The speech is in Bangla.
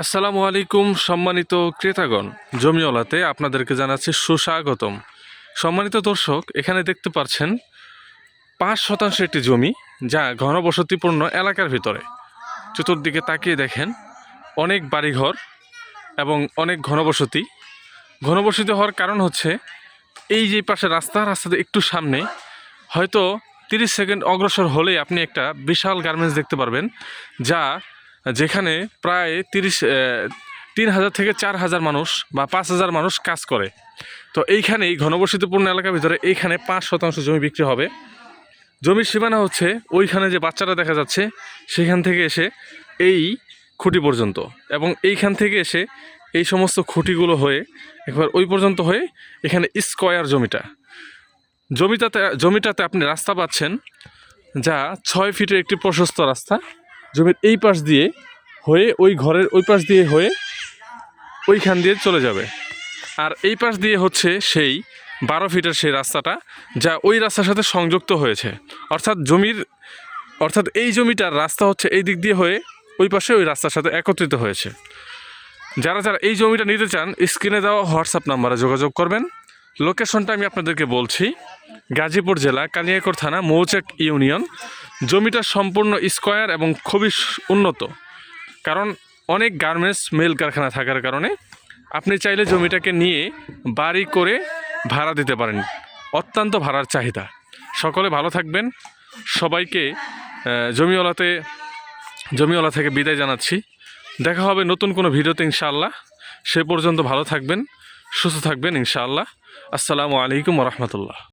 আসসালামু আলাইকুম সম্মানিত ক্রেতাগণ, জমিওয়ালাতে আপনাদেরকে জানাচ্ছি সুস্বাগতম। সম্মানিত দর্শক, এখানে দেখতে পাচ্ছেন ৫% একটি জমি, যা ঘনবসতিপূর্ণ এলাকার ভিতরে। চতুর্দিকে তাকিয়ে দেখেন অনেক বাড়িঘর এবং অনেক ঘনবসতি হওয়ার কারণ হচ্ছে এই যে পাশে রাস্তাতে একটু সামনে হয়তো 30 সেকেন্ড অগ্রসর হলেই আপনি একটা বিশাল গার্মেন্টস দেখতে পারবেন, যেখানে প্রায় 3,000 থেকে 4,000 মানুষ বা 5,000 মানুষ কাজ করে। তো এইখানেই ঘনবসতিপূর্ণ এলাকার ভিতরে এইখানে 5% জমি বিক্রি হবে। জমির সীমানা হচ্ছে ওইখানে যে বাচ্চাটা দেখা যাচ্ছে সেখান থেকে এসে এই খুঁটি পর্যন্ত, এবং এইখান থেকে এসে এই সমস্ত খুঁটিগুলো হয়ে একবার ওই পর্যন্ত হয়ে এখানে স্কয়ার জমিটাতে আপনি রাস্তা পাচ্ছেন, যা 6 ফিটের একটি প্রশস্ত রাস্তা। জমির এই পাশ দিয়ে হয়ে ওই ঘরের ওই পাশ দিয়ে হয়ে ওইখান দিয়ে চলে যাবে, আর এই পাশ দিয়ে হচ্ছে সেই 12 ফিটের সেই রাস্তাটা, যা ওই রাস্তার সাথে সংযুক্ত হয়েছে। অর্থাৎ এই জমিটার রাস্তা হচ্ছে এই দিক দিয়ে হয়ে ওই পাশে ওই রাস্তার সাথে একত্রিত হয়েছে। যারা এই জমিটা নিতে চান, স্ক্রিনে দেওয়া হোয়াটসঅ্যাপ নাম্বারে যোগাযোগ করবেন। লোকেশনটা আমি আপনাদেরকে বলছি, গাজীপুর জেলা, কালিয়াকৈর থানা, মৌচাক ইউনিয়ন। জমিটা সম্পূর্ণ স্কয়ার এবং খুবই উন্নত, কারণ অনেক গার্মেন্টস মিল কারখানা থাকার কারণে আপনি চাইলে জমিটাকে নিয়ে বাড়ি করে ভাড়া দিতে পারেন। অত্যন্ত ভাড়ার চাহিদা। সকলে ভালো থাকবেন। সবাইকে জমিওয়ালা থেকে বিদায় জানাচ্ছি। দেখা হবে নতুন কোনো ভিডিওতে ইনশাআল্লাহ। সে পর্যন্ত ভালো থাকবেন, সুস্থ থাকবেন ইনশাআল্লাহ। আসসালামু আলাইকুম ওয়া রাহমাতুল্লাহ।